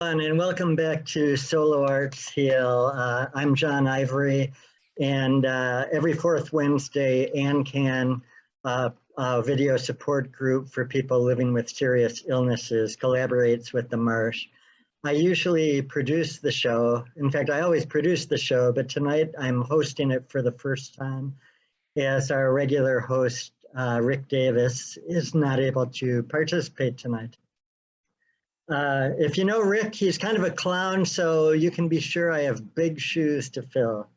And welcome back to Solo Arts Heal. I'm John Ivory, and every fourth Wednesday, ANCAN, a video support group for people living with serious illnesses, collaborates with the Marsh. I usually produce the show. In fact, I always produce the show, but tonight I'm hosting it for the first time as our regular host, Rick Davis, is not able to participate tonight. If you know Rick, he's kind of a clown, so you can be sure I have big shoes to fill.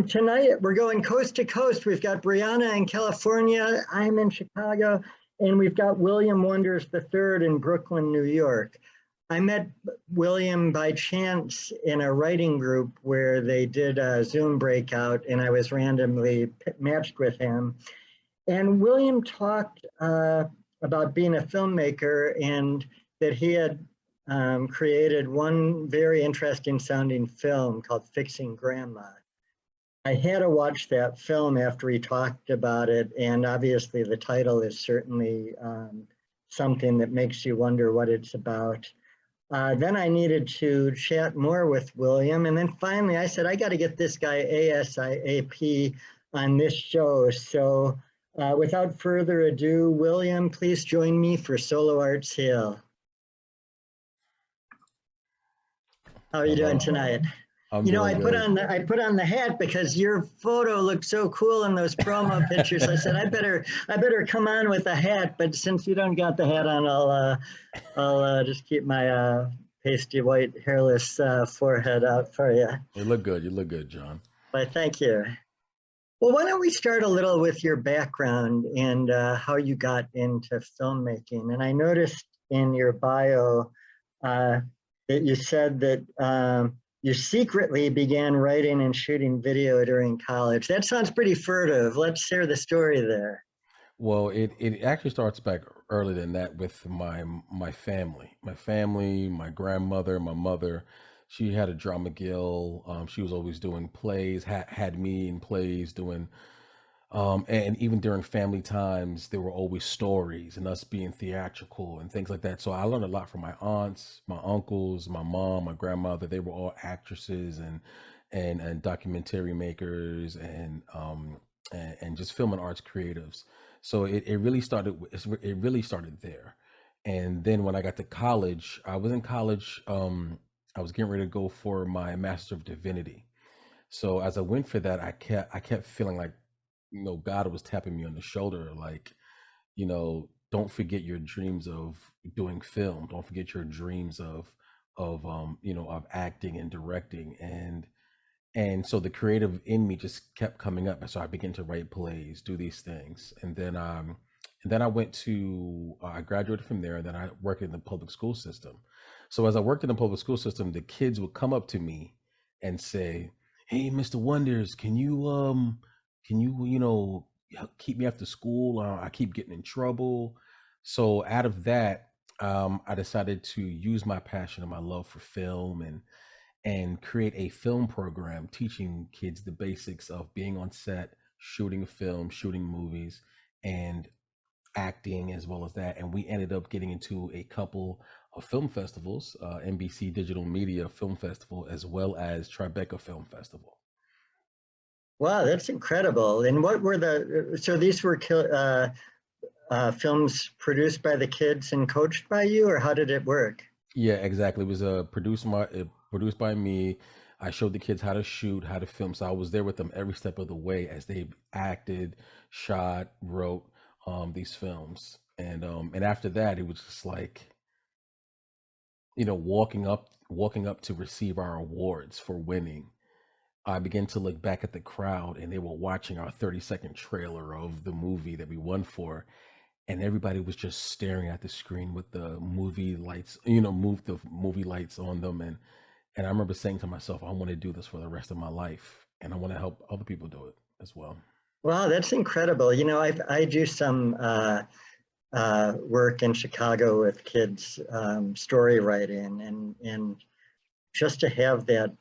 Tonight, we're going coast to coast. We've got Brianna in California, I'm in Chicago, and we've got William Wonders III in Brooklyn, New York. I met William by chance in a writing group where they did a Zoom breakout, and I was randomly matched with him. And William talked about being a filmmaker and that he had created one very interesting sounding film called Fixing Grandma. I had to watch that film after he talked about it, and obviously the title is certainly something that makes you wonder what it's about. Then I needed to chat more with William, and then finally I said, I got to get this guy ASAP on this show. So without further ado, William, please join me for Solo Arts Hill. How are you doing tonight? I'm doing I good. put on the hat because your photo looked so cool in those promo pictures. I said I better come on with a hat, but since you don't got the hat on, I'll just keep my pasty white hairless forehead out for you. You look good. You look good, John. But thank you. Well, why don't we start a little with your background and how you got into filmmaking? And I noticed in your bio that you said that you secretly began writing and shooting video during college. That sounds pretty furtive. Let's share the story there. Well, it actually starts back earlier than that with my family. My family, my grandmother, my mother. She had a drama guild. She was always doing plays. Had me in plays doing. And even during family times, there were always stories and us being theatrical and things like that. So I learned a lot from my aunts, my uncles, my mom, my grandmother. They were all actresses and documentary makers and just film and arts creatives. So it really started. It really started there. And then when I got to college, I was in college. I was getting ready to go for my Master of Divinity. So as I went for that, I kept feeling like God was tapping me on the shoulder, like, don't forget your dreams of doing film. Don't forget your dreams of acting and directing. And so the creative in me just kept coming up. And so I began to write plays, do these things. And then I went to I graduated from there, and then I worked in the public school system. So as I worked in the public school system, the kids would come up to me and say, "Hey, Mr. Wonders, can you keep me after school? I keep getting in trouble." So out of that, I decided to use my passion and my love for film and create a film program teaching kids the basics of being on set, shooting film, shooting movies, and acting as well as that. And we ended up getting into a couple of film festivals, NBC Digital Media Film Festival, as well as Tribeca Film Festival. Wow, that's incredible. And what were so these were films produced by the kids and coached by you, or how did it work? Yeah, exactly. It was produced by me. I showed the kids how to shoot, how to film. So I was there with them every step of the way as they acted, shot, wrote these films. And after that, it was just like, walking up to receive our awards for winning. I began to look back at the crowd, and they were watching our 30-second trailer of the movie that we won for, and everybody was just staring at the screen with the movie lights, move the movie lights on them. And I remember saying to myself, I want to do this for the rest of my life, and I want to help other people do it as well. Wow, that's incredible. I do some work in Chicago with kids, story writing, and just to have that,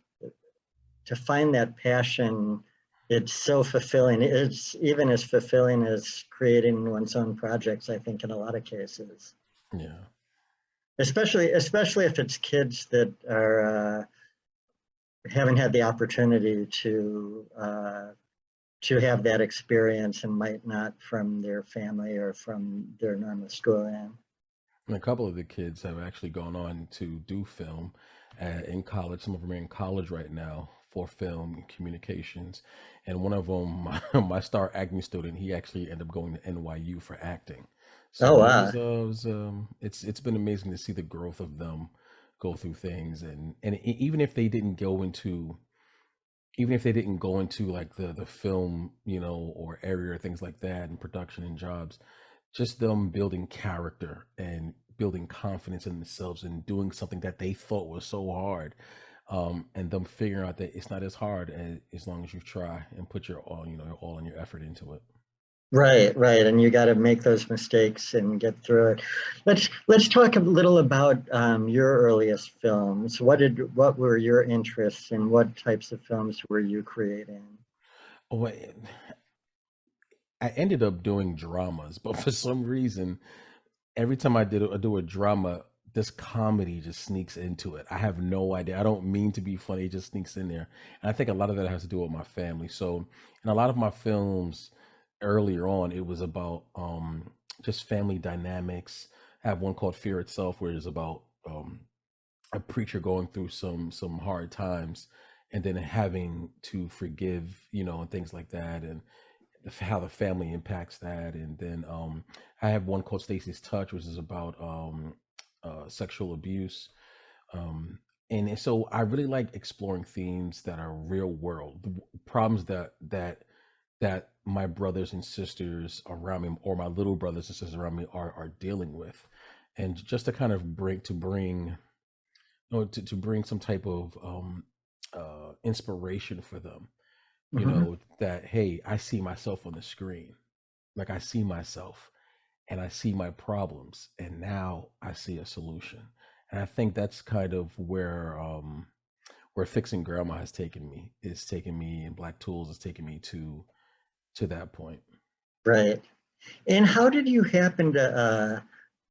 to find that passion, it's so fulfilling. It's even as fulfilling as creating one's own projects, I think, in a lot of cases. Yeah. especially if it's kids that are haven't had the opportunity to have that experience and might not from their family or from their normal schooling. And a couple of the kids have actually gone on to do film in college. Some of them are in college right now for film and communications. And one of them, my star acting student, he actually ended up going to NYU for acting. Oh, So wow. it's been amazing to see the growth of them go through things, and even if they didn't go into, even if they didn't go into like the film, you know, or area or things like that and production and jobs, just them building character and building confidence in themselves and doing something that they thought was so hard, and them figuring out that it's not as hard as long as you try and put your all, you know, your all and your effort into it. Right, right, and you got to make those mistakes and get through it. Let's talk a little about your earliest films. What were your interests and what types of films were you creating? Oh, I ended up doing dramas, but for some reason, every time I do a drama, this comedy just sneaks into it. I have no idea. I don't mean to be funny; it just sneaks in there. And I think a lot of that has to do with my family. So, in a lot of my films earlier on, it was about just family dynamics. I have one called Fear Itself, where it's about a preacher going through some hard times, and then having to forgive, you know, and things like that, and how the family impacts that. And then I have one called Stacy's Touch, which is about sexual abuse. Um, and so I really like exploring themes that are real world, the problems that my brothers and sisters around me, or my little brothers and sisters around me, are dealing with, and just to kind of bring, you know, to bring some type of inspiration for them, you Hmm. know, that hey, I see myself on the screen, like I see myself and I see my problems, and now I see a solution. And I think that's kind of where Fixing Grandma has taken me. It's taken me, and Black Tools has taken me to that point. Right. And how did you happen to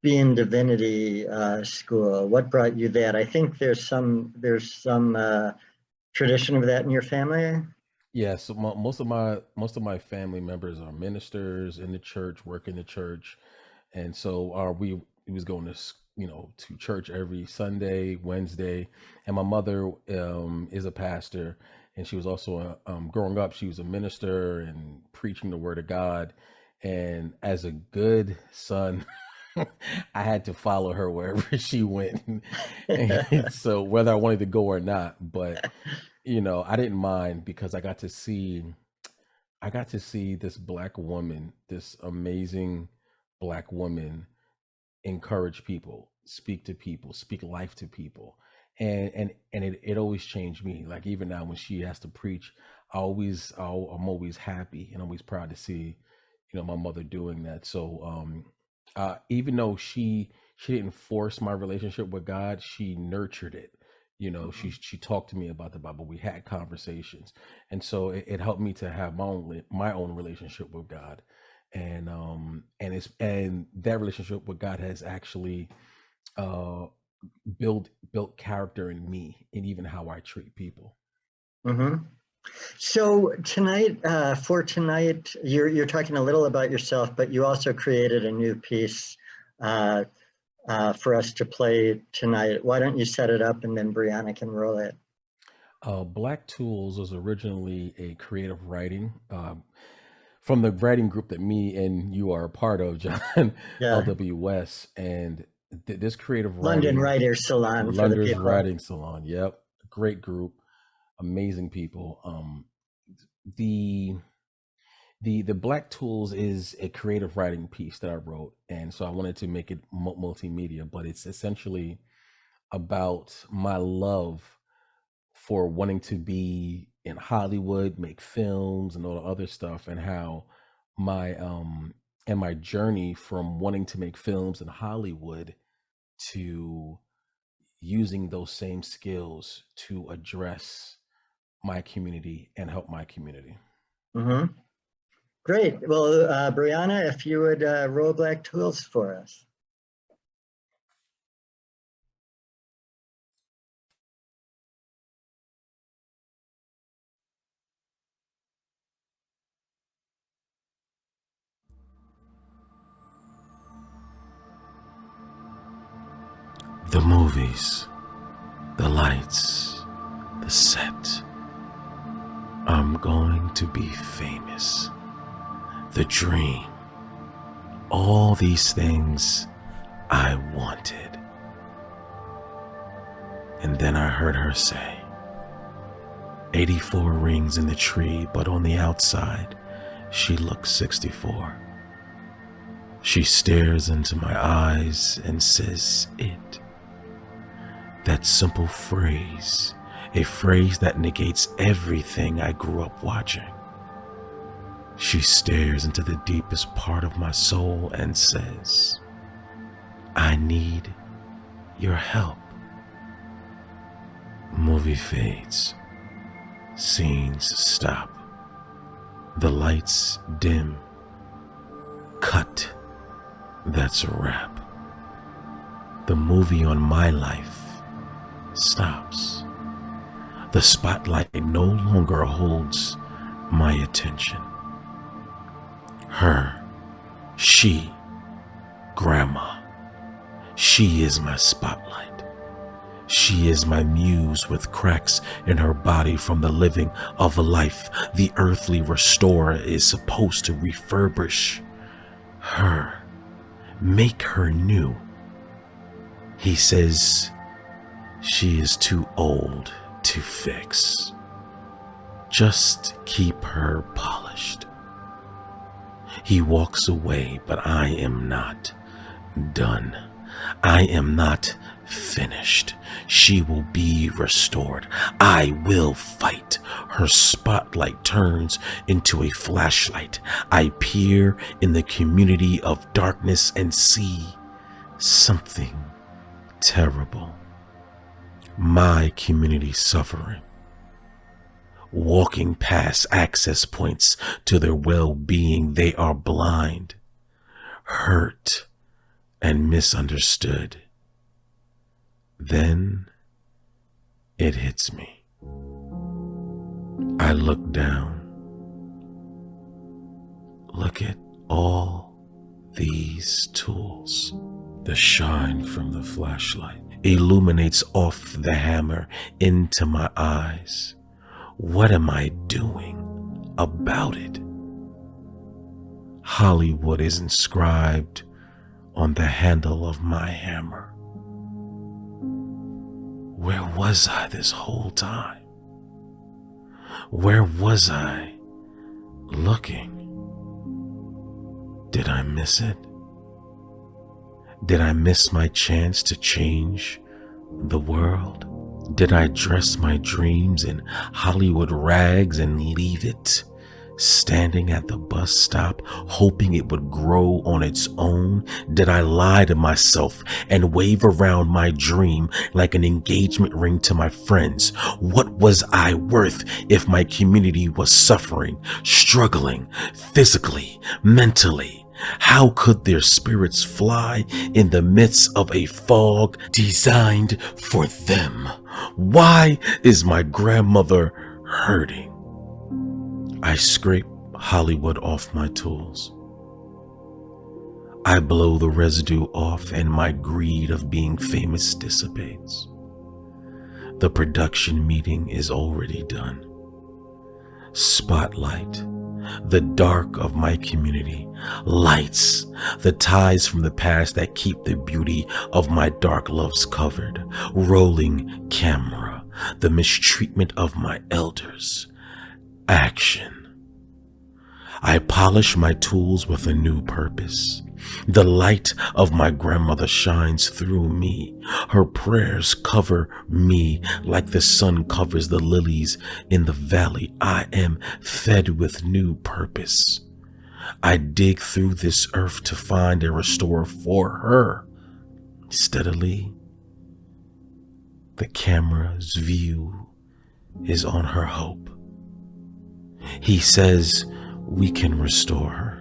be in divinity school? What brought you that? I think there's some tradition of that in your family. Yeah, so most of my family members are ministers in the church, work in the church, and so we was going to you know, to church every Sunday, Wednesday, and my mother is a pastor, and she was also growing up, she was a minister and preaching the word of God, and as a good son, I had to follow her wherever she went, and so whether I wanted to go or not, but you know, I didn't mind because I got to see this black woman, this amazing black woman, encourage people, speak to people, speak life to people. And it always changed me. Like even now when she has to preach, I'm always happy and always proud to see, you know, my mother doing that. So even though she didn't force my relationship with God, she nurtured it. You know, Mhm. she talked to me about the Bible. We had conversations, and so it helped me to have my own relationship with God, and it's and that relationship with God has actually uh built character in me and even how I treat people. Mhm. So tonight, for tonight, you're talking a little about yourself, but you also created a new piece uh, for us to play tonight. Why don't you set it up and then Brianna can roll it? Black Tools was originally a creative writing from the writing group that me and you are a part of, John, Yeah, LWS, and this creative London writing, Writers Salon for the Lunder's people. Writing Salon. Yep, great group, amazing people. The the Black Tools is a creative writing piece that I wrote, and so I wanted to make it multimedia, but it's essentially about my love for wanting to be in Hollywood, make films and all the other stuff, and how my my journey from wanting to make films in Hollywood to using those same skills to address my community and help my community. Hmm. Great. Well, Brianna, if you would roll Black Tools for us. The movies, the lights, the set. I'm going to be famous. The dream. All these things I wanted. And then I heard her say, 84 rings in the tree, but on the outside, she looks 64. She stares into my eyes and says it. That simple phrase, a phrase that negates everything I grew up watching. She stares into the deepest part of my soul and says, I need your help. Movie fades. Scenes stop. The lights dim. Cut. That's a wrap. The movie on my life stops. The spotlight no longer holds my attention. Her, she, Grandma, she is my spotlight. She is my muse with cracks in her body from the living of life. The earthly restorer is supposed to refurbish her, make her new. He says she is too old to fix. Just keep her polished. He walks away, but I am not done. I am not finished. She will be restored. I will fight. Her spotlight turns into a flashlight. I peer in the community of darkness and see something terrible. My community suffering. Walking past access points to their well-being, they are blind, hurt, and misunderstood. Then it hits me. I look down. Look at all these tools. The shine from the flashlight illuminates off the hammer into my eyes. What am I doing about it? Hollywood is inscribed on the handle of my hammer. Where was I this whole time? Where was I looking? Did I miss it? Did I miss my chance to change the world? Did I dress my dreams in Hollywood rags and leave it standing at the bus stop, hoping it would grow on its own? Did I lie to myself and wave around my dream like an engagement ring to my friends? What was I worth if my community was suffering, struggling, physically, mentally? How could their spirits fly in the midst of a fog designed for them? Why is my grandmother hurting? I scrape Hollywood off my tools. I blow the residue off and my greed of being famous dissipates. The production meeting is already done. Spotlight. The dark of my community, lights, the ties from the past that keep the beauty of my dark loves covered, rolling camera, the mistreatment of my elders, action. I polish my tools with a new purpose. The light of my grandmother shines through me. Her prayers cover me like the sun covers the lilies in the valley. I am fed with new purpose. I dig through this earth to find a restorer for her. Steadily, the camera's view is on her hope. He says we can restore her.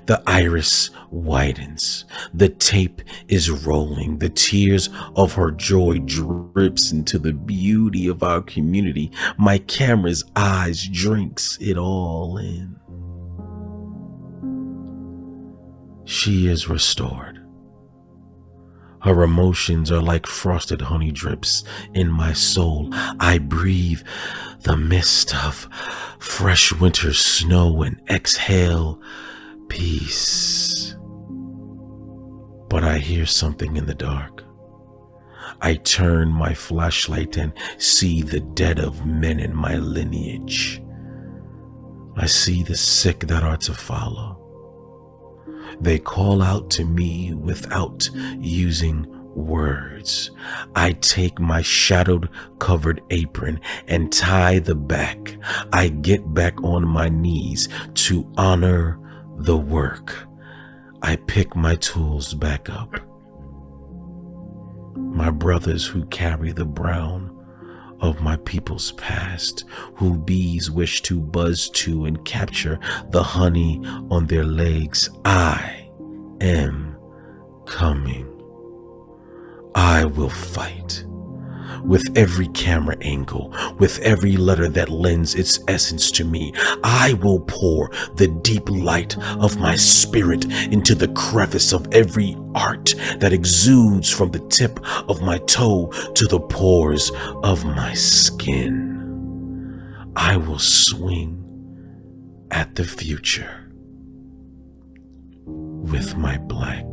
The iris widens. The tape is rolling. The tears of her joy drips into the beauty of our community. My camera's eyes drinks it all in. She is restored. Her emotions are like frosted honey drips in my soul. I breathe the mist of fresh winter snow and exhale peace. But I hear something in the dark. I turn my flashlight and see the dead of men in my lineage. I see the sick that are to follow. They call out to me without using words. I take my shadowed covered apron and tie the back. I get back on my knees to honor the work. I pick my tools back up. My brothers who carry the brown of my people's past, who bees wish to buzz to and capture the honey on their legs. I am coming. I will fight. With every camera angle, with every letter that lends its essence to me, I will pour the deep light of my spirit into the crevice of every art that exudes from the tip of my toe to the pores of my skin. I will swing at the future with my black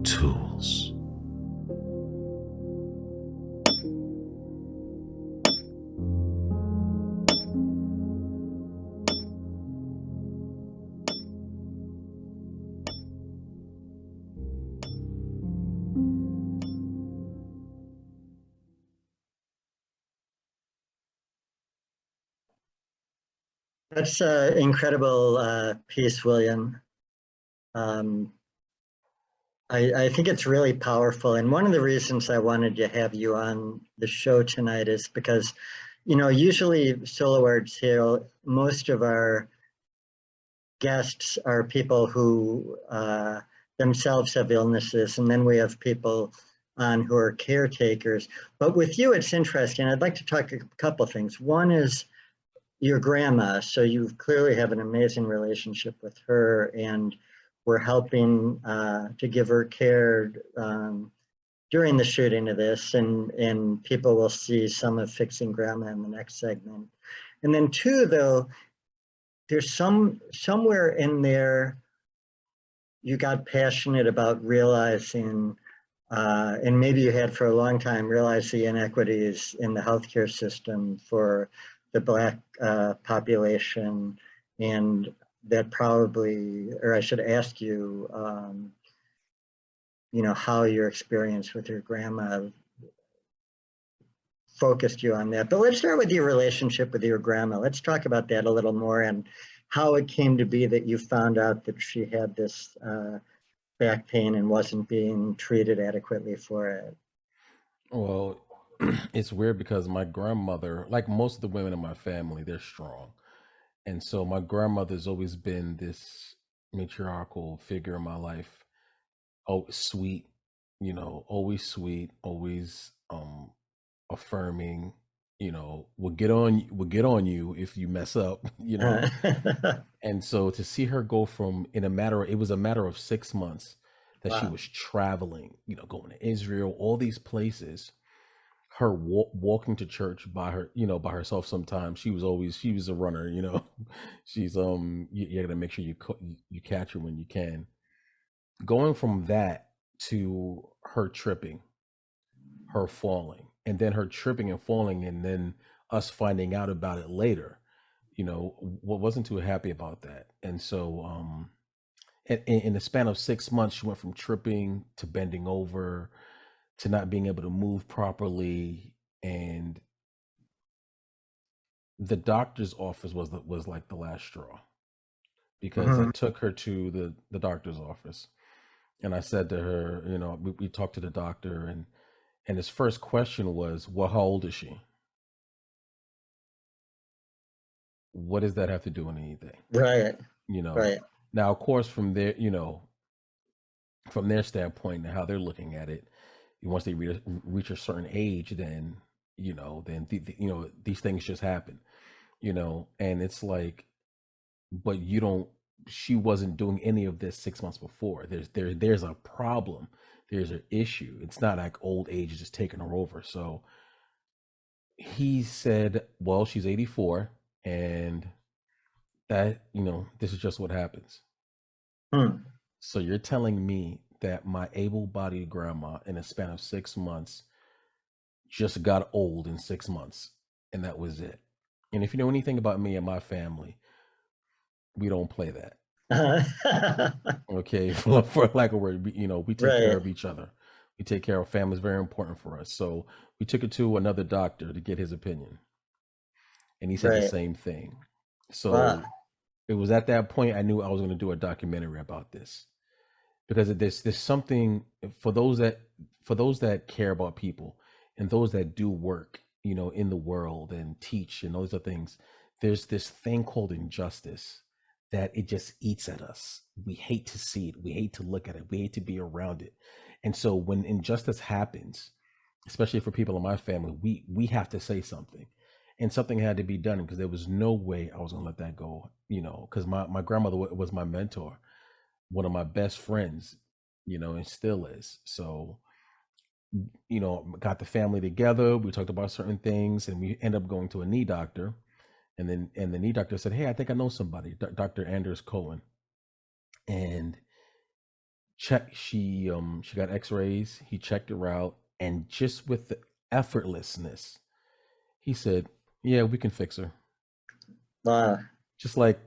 tools. That's an incredible piece, William. Um, I think it's really powerful. And one of the reasons I wanted to have you on the show tonight is because, you know, usually Solo Arts Hill, most of our guests are people who themselves have illnesses, and then we have people on who are caretakers. But with you, it's interesting. I'd like to talk a couple things. One is your grandma. So you clearly have an amazing relationship with her, and we're helping to give her care during the shooting of this, and people will see some of Fixing Grandma in the next segment. And then two, though, there's somewhere in there you got passionate about realizing, and maybe you had for a long time, realized the inequities in the healthcare system for the Black population, and that probably, or I should ask you, you know, how your experience with your grandma focused you on that. But let's start with your relationship with your grandma. Let's talk about that a little more and how it came to be that you found out that she had this back pain and wasn't being treated adequately for it. Well, it's weird because my grandmother, like most of the women in my family, they're strong. And so my grandmother's always been this matriarchal figure in my life. Oh, sweet, always sweet, always affirming, will get on you if you mess up, Uh, And so to see her go from it was a matter of 6 months that she wow. was traveling, going to Israel, all these places, her walking to church by herself. Sometimes she was a runner, she's you got to make sure you catch her when you can. Going from that to her tripping, her falling, and then her tripping and falling, and then us finding out about it later, wasn't too happy about that. And so in the span of 6 months, she went from tripping to bending over to not being able to move properly. And the doctor's office was like the last straw, because I Mhm. took her to the doctor's office, and I said to her, we talked to the doctor, and his first question was, well, how old is she? What does that have to do with anything? Right, You know, right. now, of course, from their standpoint and how they're looking at it, once they reach a certain age, then, these things just happen, and it's like, but you don't she wasn't doing any of this 6 months before. There's a problem. There's an issue. It's not like old age is just taking her over. So he said, well, she's 84 and that, this is just what happens. Hmm. So you're telling me that my able-bodied grandma in a span of 6 months just got old in 6 months and that was it. And if you know anything about me and my family, we don't play that. Okay, for lack of word, we take care Right, of each other. We take care of family is very important for us. So we took it to another doctor to get his opinion, and he said the right. same thing. Wow. So it was at that point I knew I was going to do a documentary about this because there's something for those that care about people and those that do work, in the world and teach and those other things. There's this thing called injustice that it just eats at us. We hate to see it. We hate to look at it. We hate to be around it. And so when injustice happens, especially for people in my family, we have to say something. And something had to be done because there was no way I was going to let that go, because my grandmother was my mentor, one of my best friends, and still is. So, got the family together. We talked about certain things and we end up going to a knee doctor. And the knee doctor said, hey, I think I know somebody, Dr. Anders Cohen. And she got x-rays. He checked her out. And just with the effortlessness, he said, yeah, we can fix her. Wow. Just like,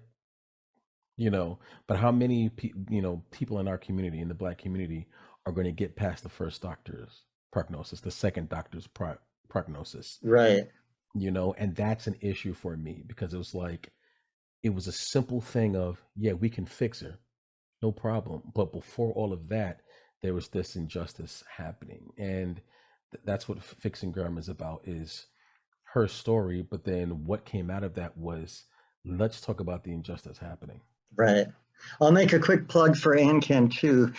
but how many people in our community, in the Black community, are going to get past the first doctor's prognosis, the second doctor's prognosis, Right, and that's an issue for me because it was a simple thing of, yeah, we can fix her, no problem. But before all of that, there was this injustice happening. And that's what Fixing Grandma is about, is her story. But then what came out of that was, let's talk about the injustice happening. right. I'll make a quick plug for ANCAN too.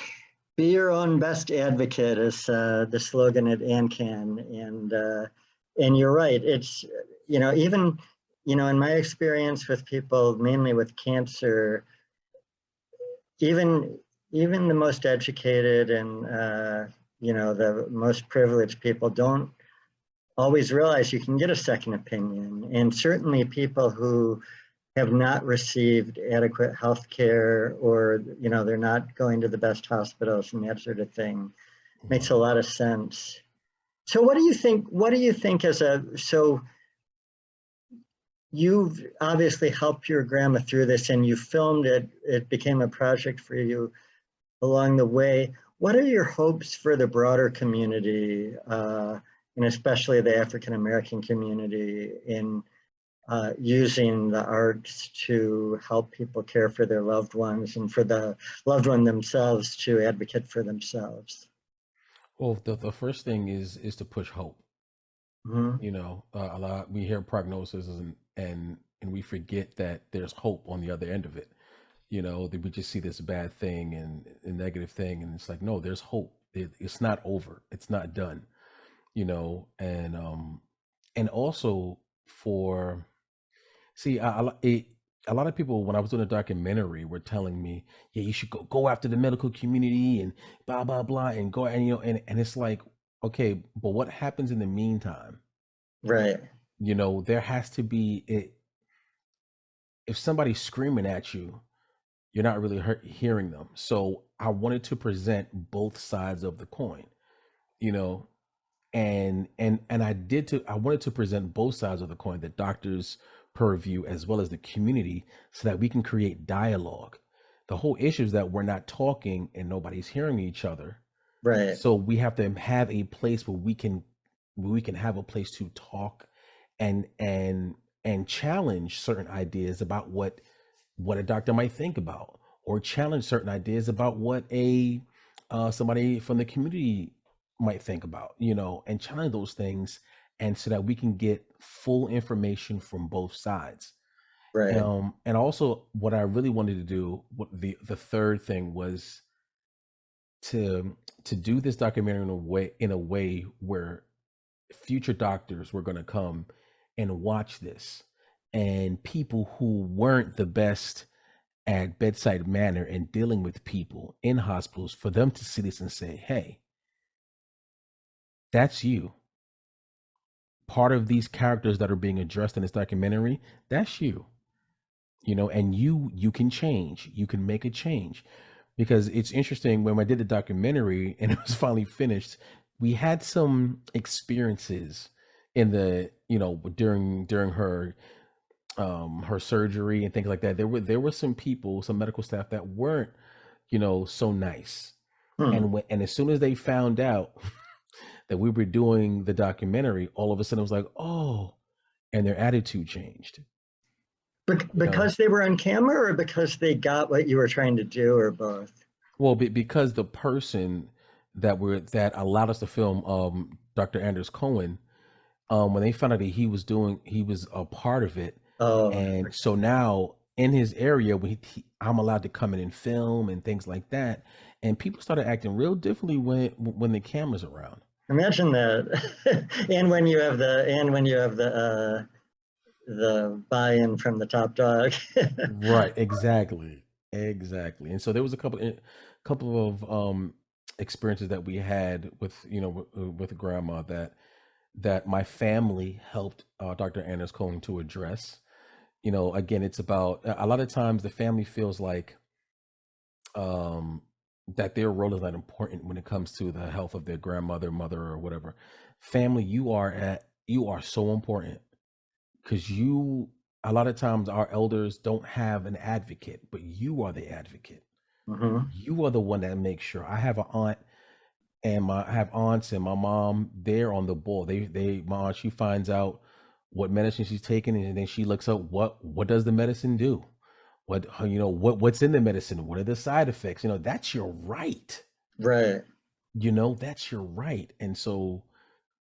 Be your own best advocate is the slogan at ANCAN. And you're right. It's, even, in my experience with people, mainly with cancer, even the most educated and, the most privileged people don't always realize you can get a second opinion. And certainly people who have not received adequate health care, or they're not going to the best hospitals and that sort of thing, makes a lot of sense. So what do you think so you've obviously helped your grandma through this and you filmed it, it became a project for you along the way. What are your hopes for the broader community, and especially the African American community, in using the arts to help people care for their loved ones and for the loved one themselves to advocate for themselves? Well, the first thing is to push hope. Mm-hmm. A lot we hear prognosis and we forget that there's hope on the other end of it. That we just see this bad thing and a negative thing, and it's like, no, there's hope. It's not over. It's not done. And also for see, a lot of people when I was doing a documentary were telling me, yeah, you should go after the medical community and blah blah blah and go and it's like, okay, but what happens in the meantime? Right, There has to be it. If somebody's screaming at you, you're not really hearing them. So I wanted to present both sides of the coin, you know, and I wanted to present both sides of the coin, the doctor's purview as well as the community, so that we can create dialogue. The whole issue is that we're not talking and nobody's hearing each other. right, So we have to have a place where we can have a place to talk and challenge certain ideas about what a doctor might think about, or challenge certain ideas about what a somebody from the community might think about, and challenge those things, and so that we can get full information from both sides. right, And also, what I really wanted to do, what the third thing was to do this documentary in a way where future doctors were going to come and watch this, and people who weren't the best at bedside manner and dealing with people in hospitals, for them to see this and say, hey, that's you. Part of these characters that are being addressed in this documentary, that's you. And you can change. You can make a change. Because it's interesting, when I did the documentary and it was finally finished, we had some experiences in the, during her surgery and things like that. There were some people, some medical staff that weren't, so nice. And as soon as they found out that we were doing the documentary, all of a sudden it was like, oh, and their attitude changed. Because they were on camera, or because they got what you were trying to do, or both? Well, because the person that allowed us to film, Dr. Anders Cohen, when they found out that he was a part of it. Oh, and so now in his area, I'm allowed to come in and film and things like that. And people started acting real differently when the camera's around. Imagine that. And when you have the buy-in from the top dog. Right, exactly. And so there was a couple of experiences that we had with grandma that my family helped Dr. Anders Cohen to address. Again, it's about, a lot of times the family feels like that their role is not important when it comes to the health of their grandmother, mother, or whatever. Family, you are so important, because a lot of times our elders don't have an advocate, but you are the advocate. Mm-hmm. You are the one that makes sure. I have I have aunts and my mom, they're on the ball. My aunt, she finds out what medicine she's taking, and then she looks up what does the medicine do? What's in the medicine? What are the side effects? That's your right. Right. That's your right. And so,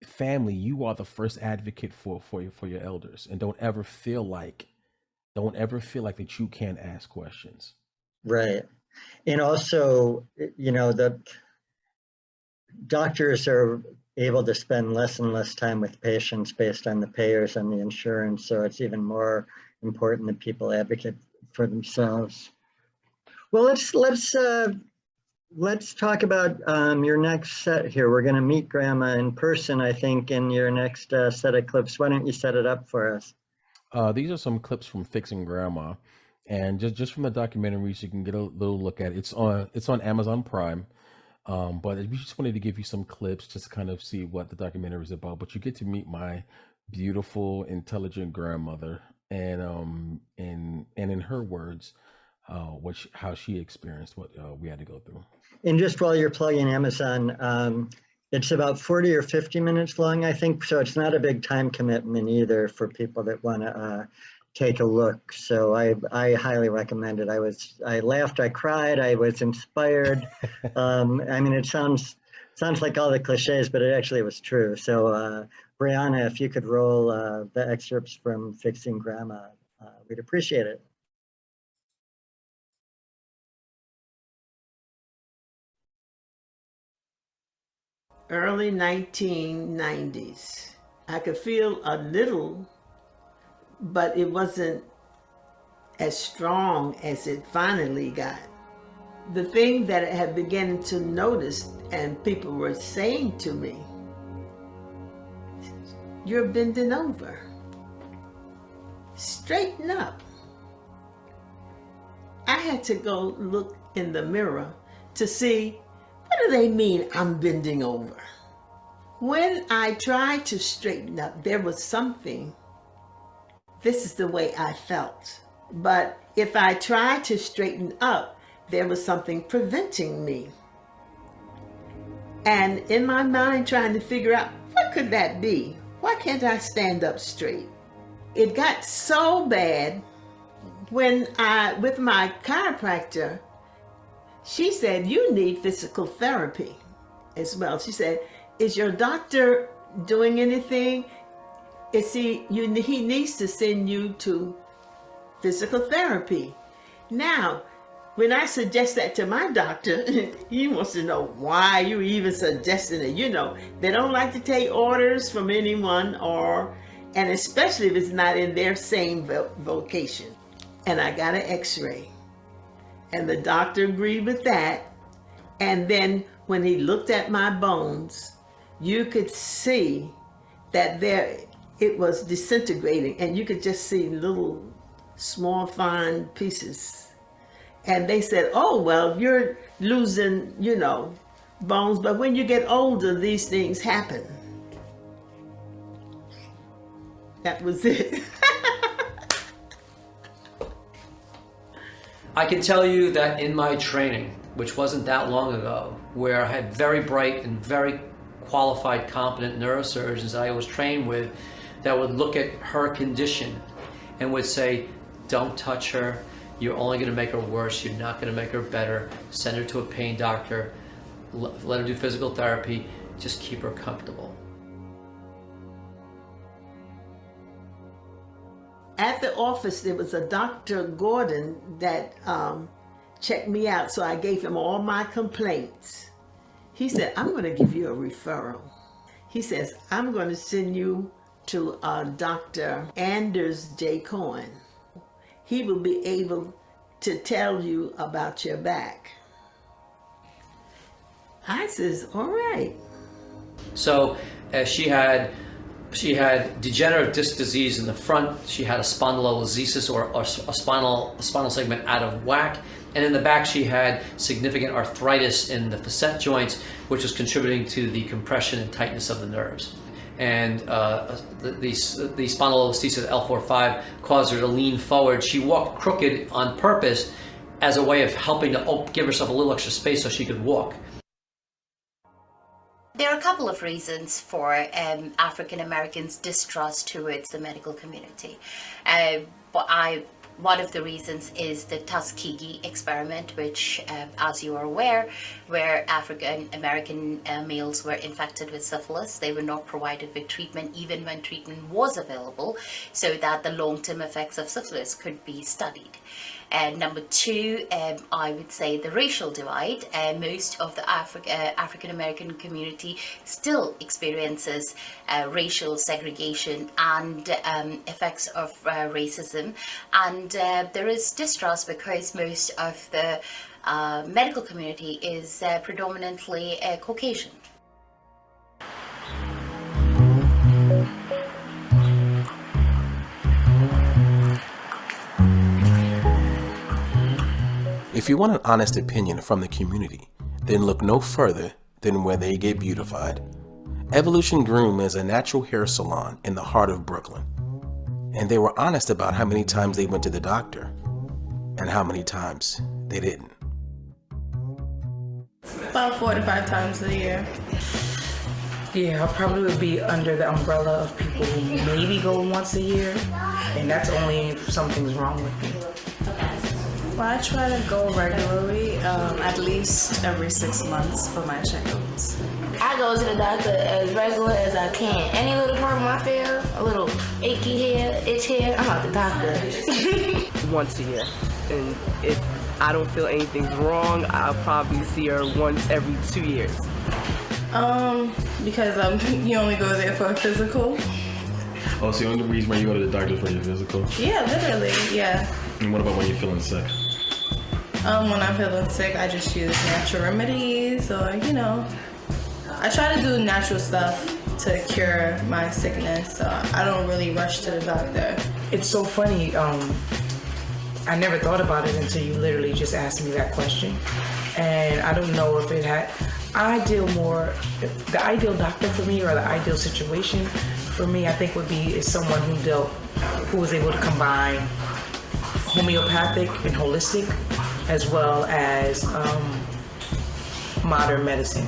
family, you are the first advocate for your elders, and don't ever feel like that you can't ask questions. Right. And also, the doctors are able to spend less and less time with patients based on the payers and the insurance. So it's even more important that people advocate for themselves. Well, let's talk about your next set here. We're going to meet Grandma in person, I think, in your next set of clips. Why don't you set it up for us? These are some clips from Fixing Grandma, and just from the documentaries, you can get a little look at it. It's on Amazon Prime. But we just wanted to give you some clips just to kind of see what the documentary is about. But you get to meet my beautiful, intelligent grandmother, and in her words, how she experienced what we had to go through. And just while you're plugging Amazon, it's about 40 or 50 minutes long, I think. So it's not a big time commitment either for people that want to take a look. So I highly recommend it. I laughed, I cried, I was inspired. It sounds like all the cliches, but it actually was true. So Brianna, if you could roll the excerpts from Fixing Grandma, we'd appreciate it. Early 1990s. I could feel a little, but it wasn't as strong as it finally got. The thing that I had begun to notice, and people were saying to me, "You're bending over. Straighten up." I had to go look in the mirror to see, what do they mean I'm bending over? When I tried to straighten up, there was something. This is the way I felt. But if I tried to straighten up, there was something preventing me. And in my mind, trying to figure out, what could that be? Why can't I stand up straight? It got so bad when with my chiropractor, she said, "You need physical therapy as well." She said, "Is your doctor doing anything? He needs to send you to physical therapy." Now, when I suggest that to my doctor, he wants to know why you even suggesting it. They don't like to take orders from anyone, and especially if it's not in their same vocation. And I got an x-ray. And the doctor agreed with that. And then when he looked at my bones, you could see that it was disintegrating, and you could just see little small fine pieces. And they said, oh, well, you're losing, bones, but when you get older, these things happen. That was it. I can tell you that in my training, which wasn't that long ago, where I had very bright and very qualified, competent neurosurgeons that I was trained with that would look at her condition and would say, don't touch her, you're only going to make her worse, you're not going to make her better, send her to a pain doctor, let her do physical therapy, just keep her comfortable. At the office, there was a Dr. Gordon that checked me out, so I gave him all my complaints. He said, I'm going to give you a referral. He says, I'm going to send you to Dr. Anders J. Cohen. He will be able to tell you about your back. I says, all right. So she had degenerative disc disease in the front. She had a spondylolisthesis or a spinal segment out of whack. And in the back, she had significant arthritis in the facet joints, which was contributing to the compression and tightness of the nerves. And the spondylolisthesis L4-5 caused her to lean forward. She walked crooked on purpose as a way of helping to give herself a little extra space so she could walk. There are a couple of reasons for African Americans' distrust towards the medical community. One of the reasons is the Tuskegee experiment, which, as you are aware, where African American males were infected with syphilis, they were not provided with treatment even when treatment was available, so that the long-term effects of syphilis could be studied. And number two, I would say the racial divide. Most of the African American community still experiences racial segregation and effects of racism, and there is distrust because most of the medical community is predominantly Caucasian. If you want an honest opinion from the community, then look no further than where they get beautified. Evolution Groom is a natural hair salon in the heart of Brooklyn. And they were honest about how many times they went to the doctor and how many times they didn't. About 4 to 5 times a year. Yeah, I probably would be under the umbrella of people who maybe go once a year, and that's only if something's wrong with me. Well, I try to go regularly, at least every 6 months for my checkups. I go to the doctor as regular as I can. Any little problem I feel, a little achy hair, itch hair, I'm at the doctor. Once a year. And if I don't feel anything's wrong, I'll probably see her once every 2 years. Because you only go there for a physical. Oh, so the only reason why you go to the doctor is for your physical? Yeah, literally, yeah. And what about when you're feeling sick? When I'm feeling sick, I just use natural remedies or, I try to do natural stuff to cure my sickness, so I don't really rush to the doctor. It's so funny, I never thought about it until you literally just asked me that question. And I don't know if it had, the ideal doctor for me or the ideal situation for me, I think would be is someone who was able to combine homeopathic and holistic as well as modern medicine.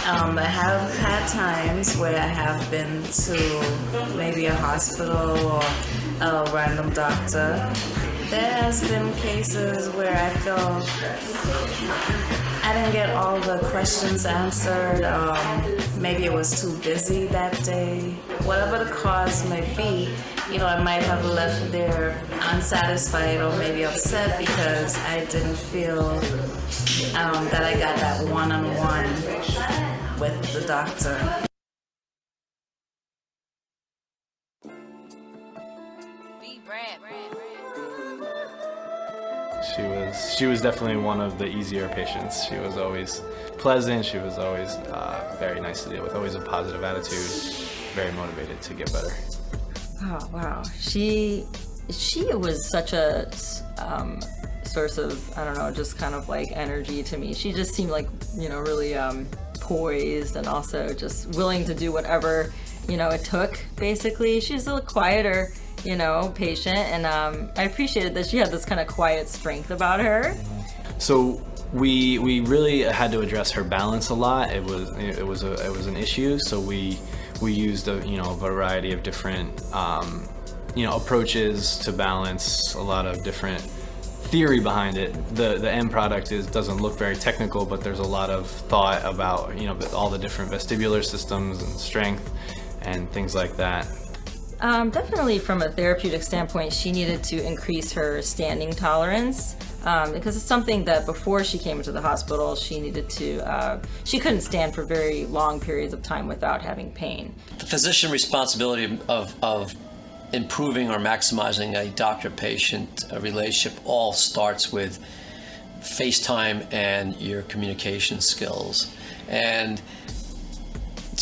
I have had times where I have been to maybe a hospital or a random doctor. There has been cases where I feel I didn't get all the questions answered. Maybe it was too busy that day. Whatever the cause may be, I might have left there unsatisfied or maybe upset because I didn't feel that I got that one-on-one with the doctor. She was definitely one of the easier patients. She was always pleasant. She was always very nice to deal with. Always a positive attitude. Very motivated to get better. Oh wow, she was such a source of, I don't know, just kind of like energy to me. She just seemed like, you know, really poised and also just willing to do whatever, you know, it took, basically. She's a little quieter, you know, patient, and I appreciated that she had this kind of quiet strength about her. So we really had to address her balance a lot. It was an issue. So we used a variety of different approaches to balance, a lot of different theory behind it. The end product doesn't look very technical, but there's a lot of thought about all the different vestibular systems and strength and things like that. Definitely from a therapeutic standpoint, she needed to increase her standing tolerance, because it's something that before she came into the hospital, she needed to, she couldn't stand for very long periods of time without having pain. The physician responsibility of improving or maximizing a doctor-patient relationship all starts with FaceTime and your communication skills. And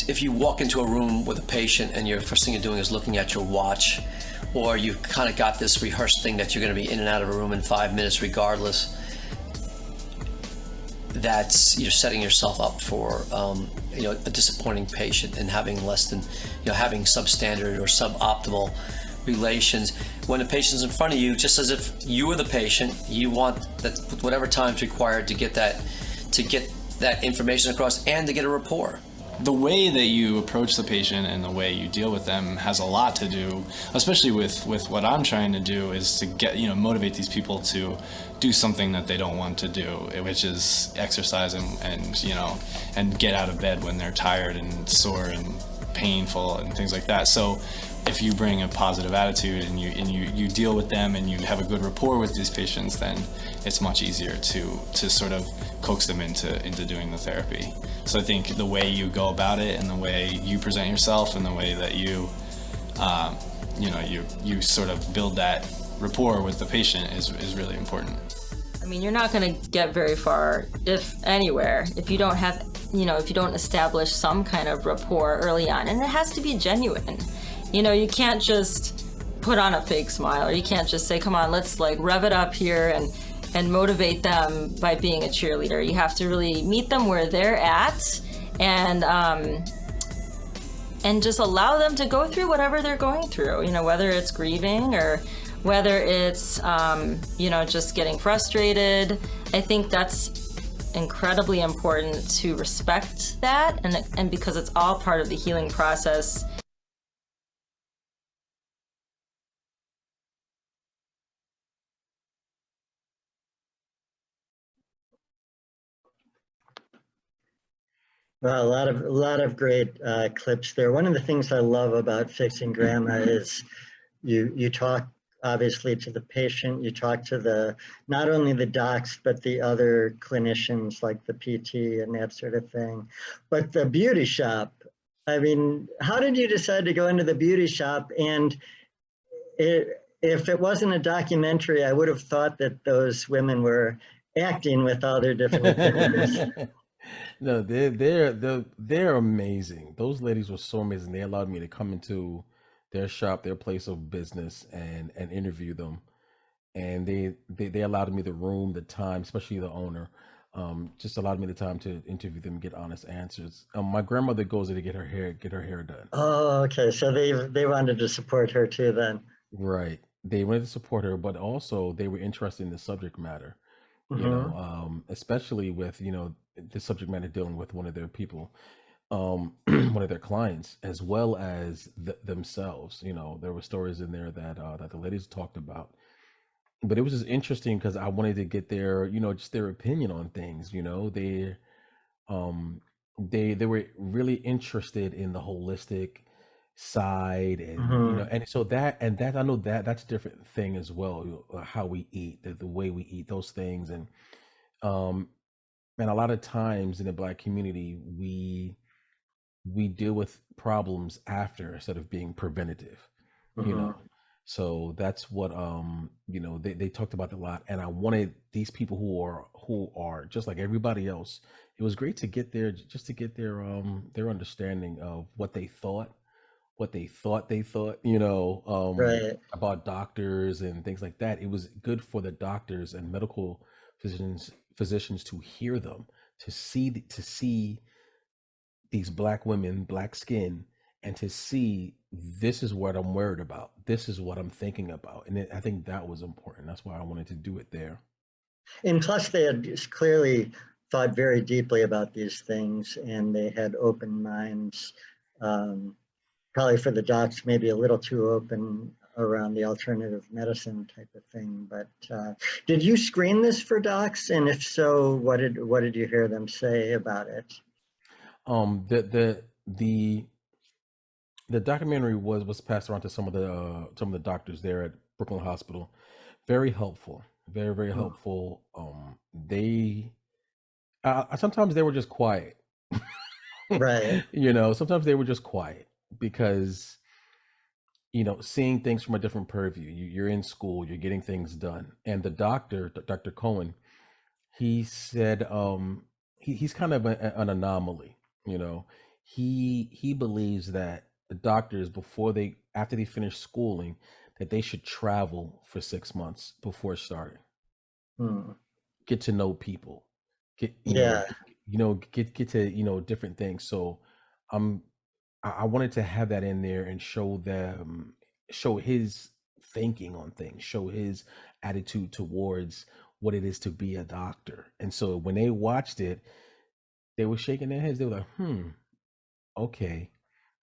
if you walk into a room with a patient and your first thing you're doing is looking at your watch, or you kind of got this rehearsed thing that you're going to be in and out of a room in 5 minutes regardless, you're setting yourself up for a disappointing patient and having less than, having substandard or suboptimal relations. When a patient's in front of you, just as if you were the patient, you want that whatever time's required to get that information across and to get a rapport. The way that you approach the patient and the way you deal with them has a lot to do, especially with what I'm trying to do, is to get, motivate these people to do something that they don't want to do, which is exercise and get out of bed when they're tired and sore and painful and things like that. So if you bring a positive attitude and you deal with them and you have a good rapport with these patients, then it's much easier to sort of coax them into doing the therapy. So I think the way you go about it and the way you present yourself and the way that you sort of build that rapport with the patient is really important. I mean, you're not going to get very far, if anywhere, if you don't have, if you don't establish some kind of rapport early on, and it has to be genuine. You can't just put on a fake smile, or you can't just say, come on, let's like rev it up here and motivate them by being a cheerleader. You have to really meet them where they're at and just allow them to go through whatever they're going through, whether it's grieving or whether it's, just getting frustrated. I think that's incredibly important to respect that, and because it's all part of the healing process. Well, a lot of great clips there. One of the things I love about Fixing Grandma is you talk obviously to the patient, you talk to not only the docs, but the other clinicians like the PT and that sort of thing. But the beauty shop, I mean, how did you decide to go into the beauty shop? And if it wasn't a documentary, I would have thought that those women were acting with all their different abilities. No, they're amazing. Those ladies were so amazing. They allowed me to come into their shop, their place of business, and interview them. And they allowed me the room, the time, especially the owner, just allowed me the time to interview them, get honest answers. My grandmother goes there to get her hair done. Oh, okay. So they wanted to support her too then. Right. They wanted to support her, but also they were interested in the subject matter. Especially with the subject matter dealing with one of their people, one of their clients, as well as themselves. There were stories in there that the ladies talked about, but it was just interesting because I wanted to get their just their opinion on things. They were really interested in the holistic side, and and so that I know that's a different thing as well, how we eat, the way we eat those things. And a lot of times in the Black community, we deal with problems after instead of being preventative. So that's what they talked about a lot, and I wanted these people who are just like everybody else. It was great to get their just to get their understanding of what they thought, Right. about doctors and things like that. It was good for the doctors and medical physicians to hear them, to see these black women, black skin, and to see this is what I'm worried about. This is what I'm thinking about. And I think that was important. That's why I wanted to do it there. And plus, they had clearly thought very deeply about these things, and they had open minds. Um, Probably for the docs, maybe a little too open around the alternative medicine type of thing. But did you screen this for docs? And if so, what did you hear them say about it? The documentary was passed around to some of the doctors there at Brooklyn Hospital. Very helpful, very Mm. helpful. They sometimes they were just quiet. Right. Sometimes they were just quiet because seeing things from a different purview. You're in school, you're getting things done, and the doctor, Dr. Cohen, he said he's kind of an anomaly. You know, he believes that the doctors after they finish schooling, that they should travel for 6 months before starting, Hmm. get to know people, get Yeah. get to different things. So I'm I wanted to have that in there and show his thinking on things, show his attitude towards what it is to be a doctor. And so when they watched it, they were shaking their heads. They were like, okay,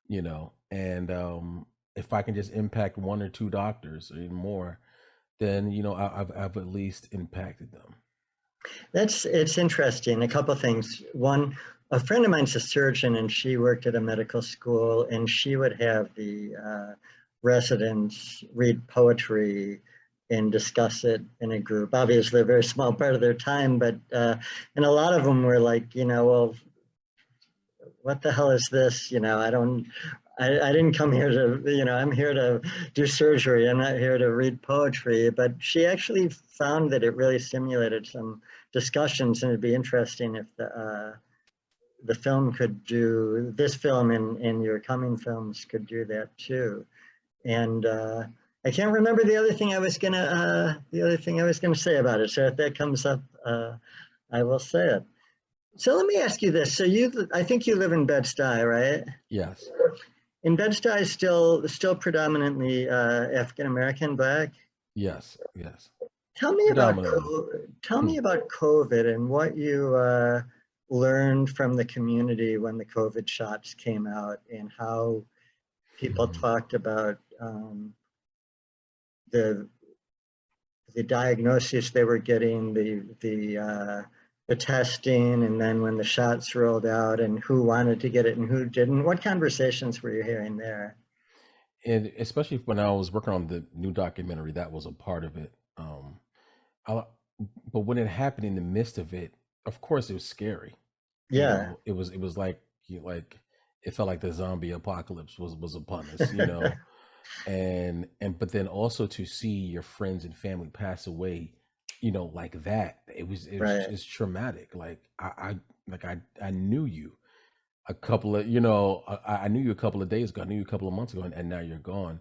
and if I can just impact one or two doctors or even more, then I've at least impacted them. It's interesting. A couple things. One, a friend of mine's a surgeon, and she worked at a medical school, and she would have the residents read poetry and discuss it in a group. Obviously, a very small part of their time, but and a lot of them were like, well, what the hell is this? I didn't come here to, I'm here to do surgery. I'm not here to read poetry. But she actually found that it really stimulated some discussions, and it'd be interesting if the film could do, this film and your coming films could do that too. And I can't remember the other thing I was gonna say about it. So if that comes up, I will say it. So let me ask you this. So I think you live in Bed-Stuy, right? Yes. In Bed-Stuy is still predominantly African American, Black. Yes. Tell me about COVID and what you learned from the community when the COVID shots came out, and how people talked about the diagnosis they were getting, the testing, and then when the shots rolled out, and who wanted to get it and who didn't. What conversations were you hearing there? And especially when I was working on the new documentary, that was a part of it. I, but when it happened in the midst of it, of course it was scary. Yeah. It was like it felt like the zombie apocalypse was upon us. and but then also to see your friends and family pass away, like that, it was Right. just traumatic. Like I knew you a couple of I knew you a couple of days ago, I knew you a couple of months ago, and now you're gone.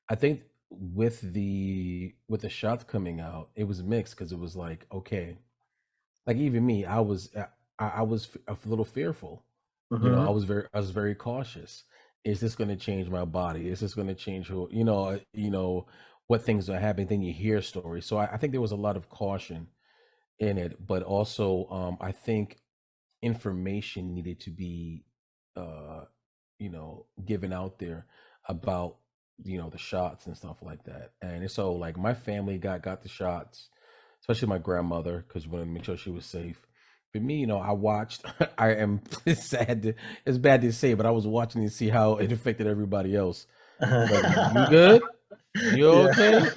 I think with the shots coming out, it was mixed, because it was like, okay, like even me, I was a little fearful. Mhm. I was very cautious. Is this going to change my body? Is this going to change who, what things are happening? Then you hear stories. So I think there was a lot of caution in it, but also I think information needed to be uh given out there about the shots and stuff like that. And so like my family got the shots, especially my grandmother, because we wanted to make sure she was safe. But me, I watched. I am it's bad to say, but I was watching to see how it affected everybody else. Like, you good? You okay?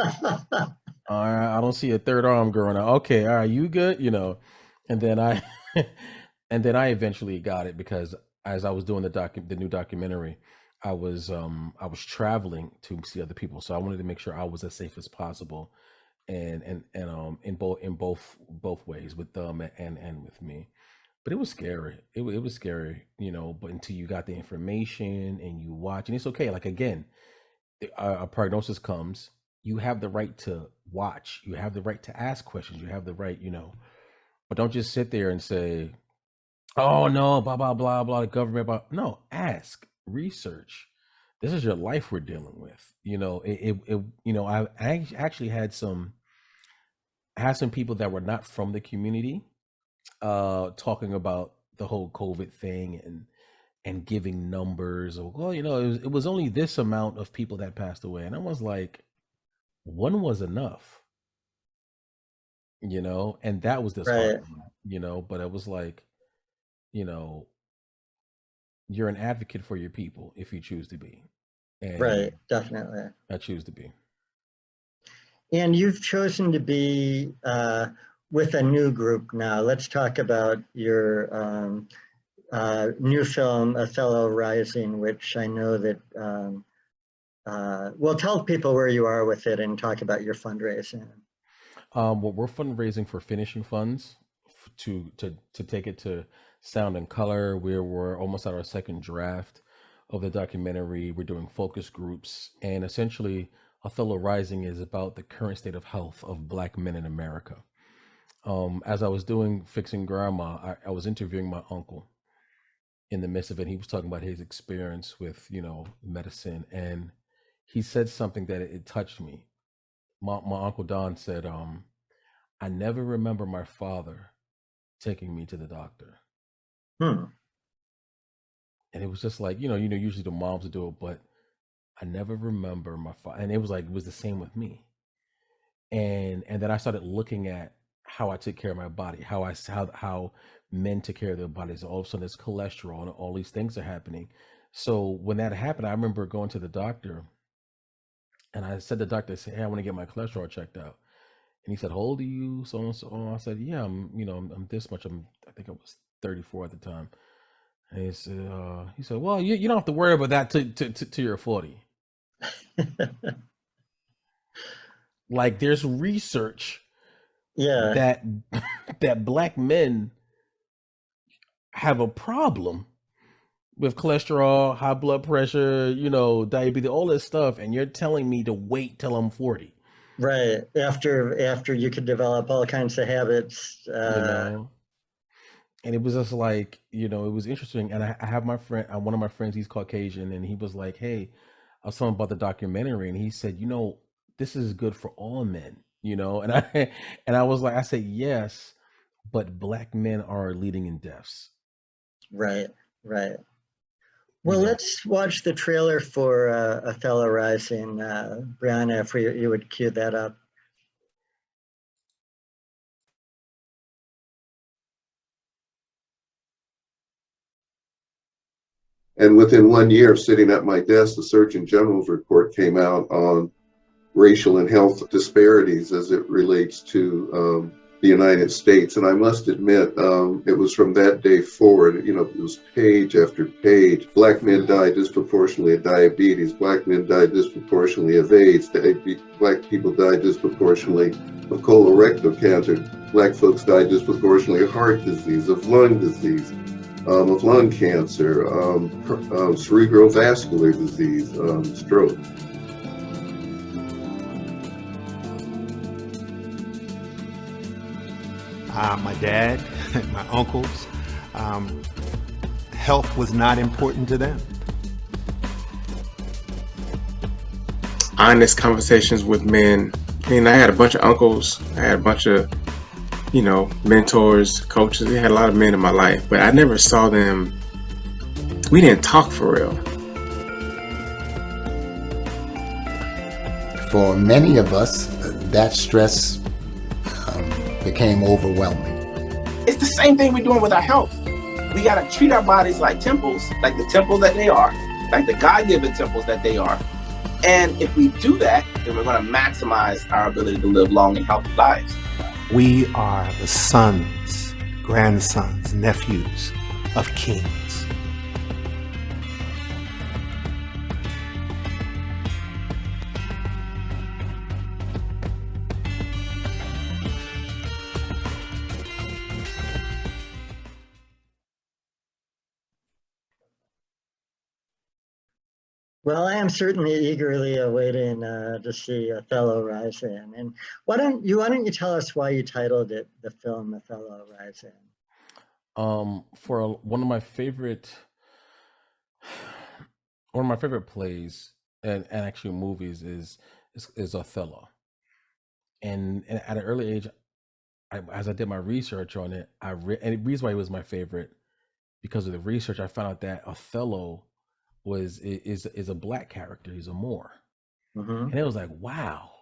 All right, I don't see a third arm growing out. Okay, all right, you good? And then I and then I eventually got it, because as I was doing the new documentary, I was traveling to see other people, so I wanted to make sure I was as safe as possible, and in both ways, with them and with me. But it was scary. It was scary, But until you got the information and you watch, and it's okay. Like, again, a prognosis comes. You have the right to watch. You have the right to ask questions. You have the right, But don't just sit there and say, "Oh no, blah blah blah blah." The government, blah. No, ask, research. This is your life we're dealing with. I actually had some people that were not from the community talking about the whole COVID thing and giving numbers of, well, it was only this amount of people that passed away, and I was like, one was enough, and that was disheartening, but it was like, you know, you're an advocate for your people if you choose to be, and Right, definitely. I choose to be. And you've chosen to be with a new group now. Let's talk about your new film, Othello Rising, which I know that, well, tell people where you are with it and talk about your fundraising. Well, we're fundraising for finishing funds to take it to sound and color. We're almost at our second draft of the documentary. We're doing focus groups, and essentially Othello Rising is about the current state of health of Black men in America. As I was doing Fixing Grandma, I was interviewing my uncle in the midst of it. He was talking about his experience with, medicine, and he said something that it touched me. My Uncle Don said, I never remember my father taking me to the doctor. And it was just like, usually the moms would do it, but I never remember my father. And it was the same with me. And then I started looking at how I took care of my body, how men take care of their bodies. All of a sudden there's cholesterol and all these things are happening. So when that happened, I remember going to the doctor, and I said to the doctor, I said, "Hey, I want to get my cholesterol checked out." And he said, "How old are you?" So and so on. I said, "Yeah, I'm this much. I think I was 34 at the time." And he said, "Well, you don't have to worry about that till you're 40." Like, there's research that Black men have a problem with cholesterol, high blood pressure, diabetes, all this stuff, and you're telling me to wait till I'm 40. Right, after you could develop all kinds of habits. And it was just like, it was interesting. And I have my friend, one of my friends, he's Caucasian, and he was like, "Hey," I was talking about the documentary, and he said, "This is good for all men," and I was like, I said, "Yes, but Black men are leading in deaths." Right. Well, let's watch the trailer for Othello Rising. Brianna, if you would cue that up. And within 1 year of sitting at my desk, the Surgeon General's report came out on racial and health disparities as it relates to the United States. And I must admit, it was from that day forward, it was page after page. Black men die disproportionately of diabetes. Black men die disproportionately of AIDS. Black people die disproportionately of colorectal cancer. Black folks die disproportionately of heart disease, of lung disease, of lung cancer, cerebrovascular disease, stroke. My dad, my uncles, health was not important to them. Honest conversations with men. I mean, I had a bunch of uncles, I had a bunch of, mentors, coaches. I had a lot of men in my life, but I never saw them. We didn't talk for real. For many of us, that stress became overwhelming. It's the same thing we're doing with our health. We got to treat our bodies like temples, like the temples that they are, like the God-given temples that they are. And if we do that, then we're going to maximize our ability to live long and healthy lives. We are the sons, grandsons, nephews of kings. Well, I am certainly eagerly awaiting to see Othello rise in. And why don't you tell us why you titled it the film Othello Rise In? One of my favorite plays and actually movies is Othello. And at an early age, as I did my research on it, and the reason why it was my favorite, because of the research, I found out that Othello is a black character. He's a Moor, Mm-hmm. and it was like, wow,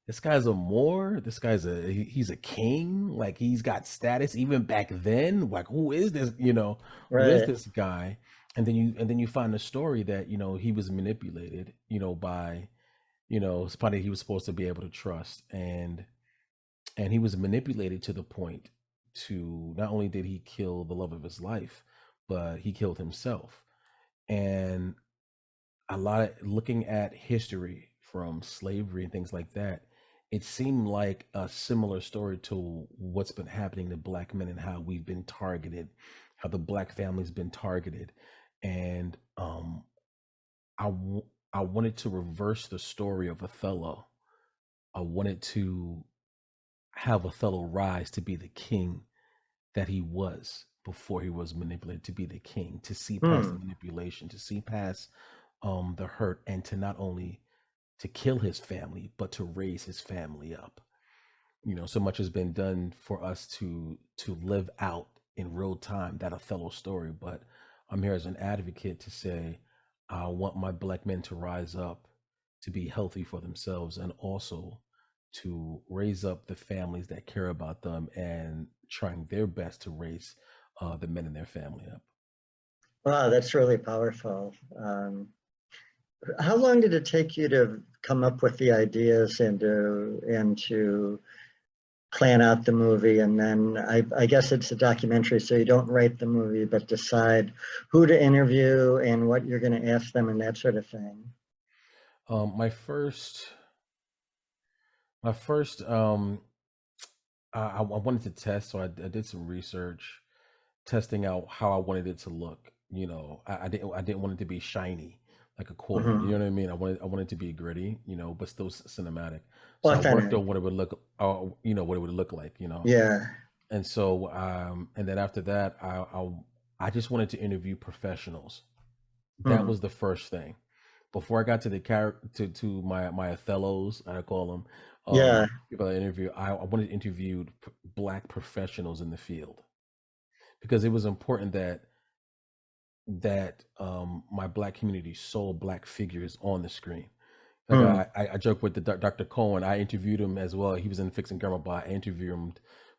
this guy's a Moor. This guy's he's a king. Like, he's got status even back then. Like, who is this? Who is Right. this guy? And then you find the story that he was manipulated. By somebody he was supposed to be able to trust, and he was manipulated to the point to not only did he kill the love of his life, but he killed himself. And a lot of looking at history from slavery and things like that, it seemed like a similar story to what's been happening to black men and how we've been targeted, how the black family's been targeted. And I wanted to reverse the story of Othello. I wanted to have Othello rise to be the king that he was before he was manipulated, to be the king, to see past the manipulation, to see past the hurt, and to not only to kill his family, but to raise his family up. So much has been done for us to live out in real time that Othello story. But I'm here as an advocate to say, I want my black men to rise up, to be healthy for themselves, and also to raise up the families that care about them and trying their best to raise the men in their family up. Wow, that's really powerful. How long did it take you to come up with the ideas and to plan out the movie? And then I guess it's a documentary, so you don't write the movie, but decide who to interview and what you're going to ask them and that sort of thing. My first, I wanted to test, so I did some research, testing out how I wanted it to look. I didn't want it to be shiny like a quote. You know what I mean? I wanted it to be gritty, but still cinematic. So I worked on what it would look, what it would look like. Yeah. And so, and then after that, I just wanted to interview professionals. That was the first thing. Before I got to the character, to my Othellos, I call them, Yeah. people I interview, I wanted to interview black professionals in the field, because it was important that my black community saw black figures on the screen. Like I joke with the Dr. Cohen. I interviewed him as well. He was in Fixing Grandma, but I interviewed him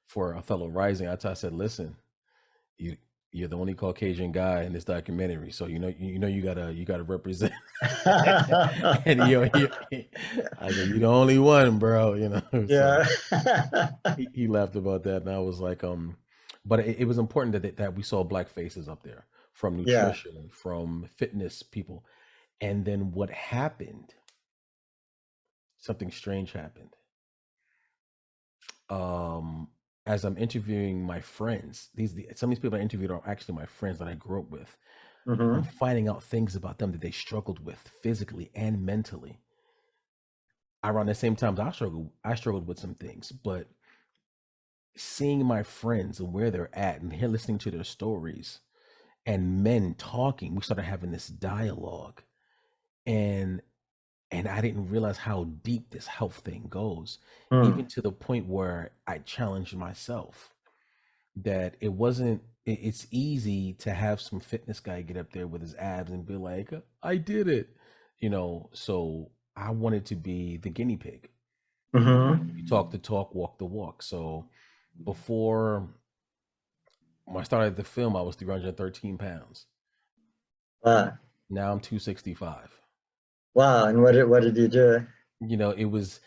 for Othello Rising. I said, listen, you're the only Caucasian guy in this documentary, so you gotta represent. And I said, you're the only one, bro. Yeah. So he laughed about that, and I was like, but it was important that we saw black faces up there, from nutrition, from fitness people. And then what happened? Something strange happened. As I'm interviewing my friends, some of these people I interviewed are actually my friends that I grew up with. I'm finding out things about them that they struggled with physically and mentally. Around the same time, I struggled with some things, but seeing my friends and where they're at and listening to their stories and men talking, we started having this dialogue, and I didn't realize how deep this health thing goes, even to the point where I challenged myself that it's easy to have some fitness guy get up there with his abs and be like, I did it, so I wanted to be the guinea pig. You talk the talk, walk the walk. So before I started the film, I was 313 pounds. Wow. Now I'm 265. Wow. And what did you do? It was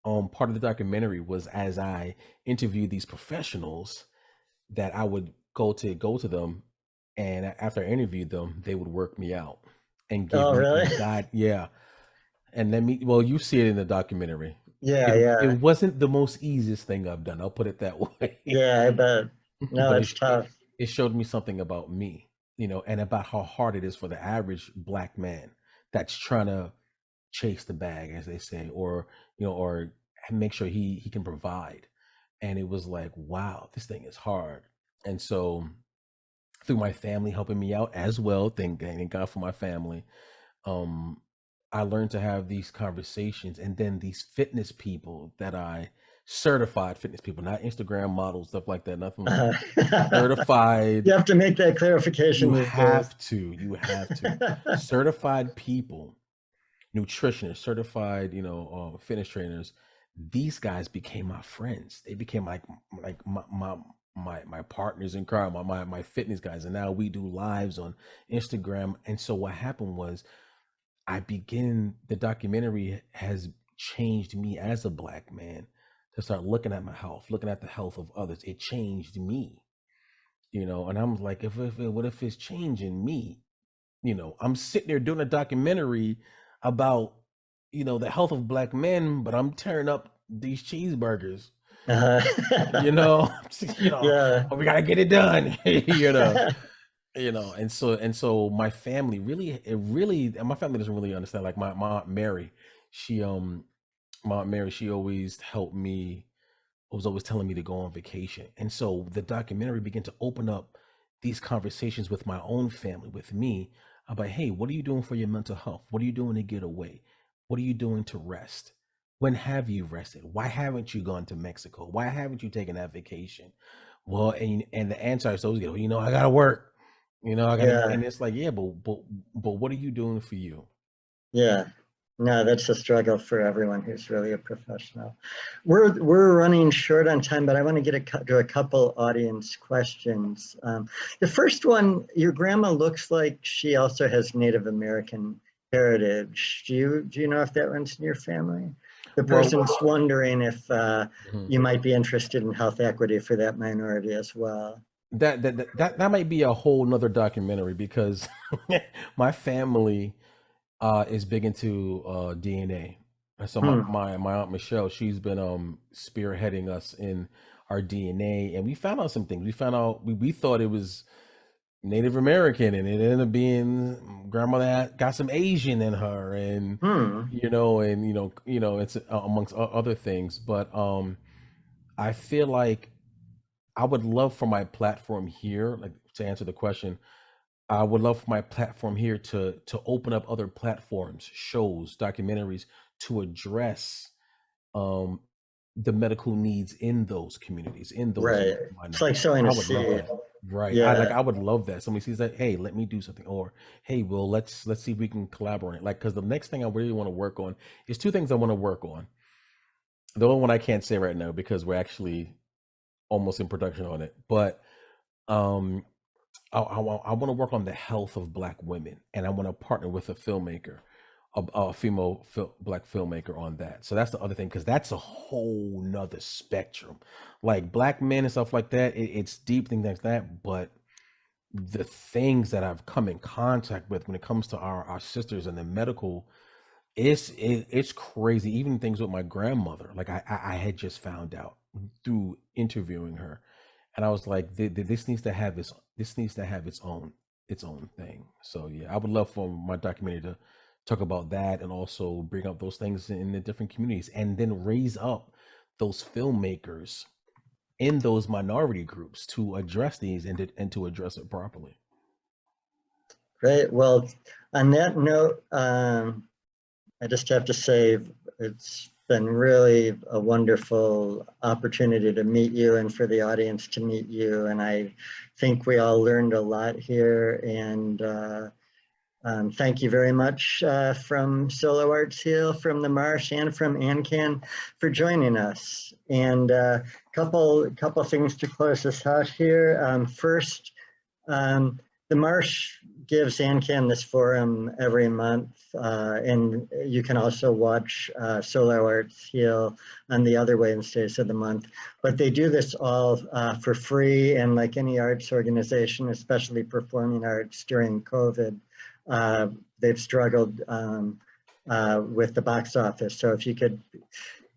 part of the documentary was, as I interviewed these professionals, that I would go to them, and after I interviewed them, they would work me out and give me really? a guide. Yeah. And you see it in the documentary. Yeah. It wasn't the most easiest thing I've done. I'll put it that way. Yeah, I bet. No, But it's tough. It showed me something about me, and about how hard it is for the average black man that's trying to chase the bag, as they say, or or make sure he can provide. And it was like, wow, this thing is hard. And so through my family helping me out as well, thank God for my family, um, I learned to have these conversations. And then these fitness people that certified fitness people, not Instagram models, stuff like that, nothing like that. Certified. You have to make that clarification. You have to. Certified people, nutritionists, certified, fitness trainers. These guys became my friends. They became like my partners in crime, my fitness guys. And now we do lives on Instagram. And so what happened was the documentary has changed me as a Black man to start looking at my health, looking at the health of others. It changed me, and I'm like, what if it's changing me? I'm sitting there doing a documentary about, the health of Black men, but I'm tearing up these cheeseburgers. Yeah. We gotta get it done. And so my family my family doesn't really understand. Like my Aunt Mary, she always helped me, was always telling me to go on vacation. And so the documentary began to open up these conversations with my own family, with me, about, hey, what are you doing for your mental health? What are you doing to get away? What are you doing to rest? When have you rested? Why haven't you gone to Mexico? Why haven't you taken that vacation? Well, and the answer I always get, I gotta work. And it's like, yeah, but what are you doing for you? Yeah. No, that's a struggle for everyone who's really a professional. We're running short on time, but I want to get to a couple audience questions. The first one, your grandma looks like she also has Native American heritage. Do you know if that runs in your family? The person's wondering if you might be interested in health equity for that minority as well. That might be a whole nother documentary, because my family is big into DNA. And so my Aunt Michelle, she's been spearheading us in our DNA, and we found out some things. We found out we thought it was Native American, and it ended up being grandmother got some Asian in her, and it's amongst other things. But I feel like I would love for my platform here, like, to answer the question, I would love for my platform here to open up other platforms, shows, documentaries, to address the medical needs in those communities, in those right. It's like sowing a seed. Right. Yeah. I would love that. Somebody sees that, hey, let me do something, or hey, well, let's see if we can collaborate. Like, because the next thing I really want to work on is two things I want to work on. The only one I can't say right now because we're actually almost in production on it, but I want to work on the health of Black women, and I want to partner with a filmmaker, a female Black filmmaker, on that. So that's the other thing, because that's a whole nother spectrum. Like Black men and stuff like that, it's deep things like that. But the things that I've come in contact with when it comes to our sisters and the medical, it's crazy. Even things with my grandmother, like I had just found out through interviewing her. And I was like, this needs to have its own thing. So yeah, I would love for my documentary to talk about that, and also bring up those things in the different communities, and then raise up those filmmakers in those minority groups to address these and to address it properly. Great. Well, on that note, I just have to say it's been really a wonderful opportunity to meet you, and for the audience to meet you. And I think we all learned a lot here. And thank you very much from Solo Arts Heal, from the Marsh, and from ANCAN for joining us. And couple things to close this out here. First, the Marsh gives ANCAN this forum every month, and you can also watch Solo Arts Heal on the other Wednesdays of the month. But they do this all for free, and like any arts organization, especially performing arts during COVID, they've struggled with the box office. So if you could,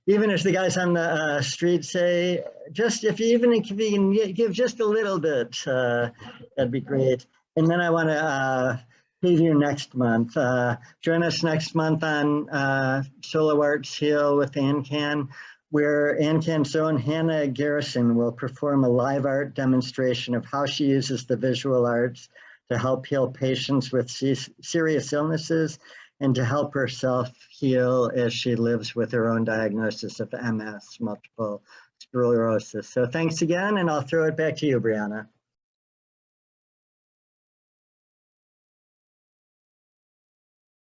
even as the guys on the street say, if you can give just a little bit, that'd be great. And then I want to preview next month. Join us next month on Solo Arts Heal with ANCAN, where ANCAN's own Hannah Garrison will perform a live art demonstration of how she uses the visual arts to help heal patients with serious illnesses and to help herself heal as she lives with her own diagnosis of MS, multiple sclerosis. So thanks again, and I'll throw it back to you, Brianna.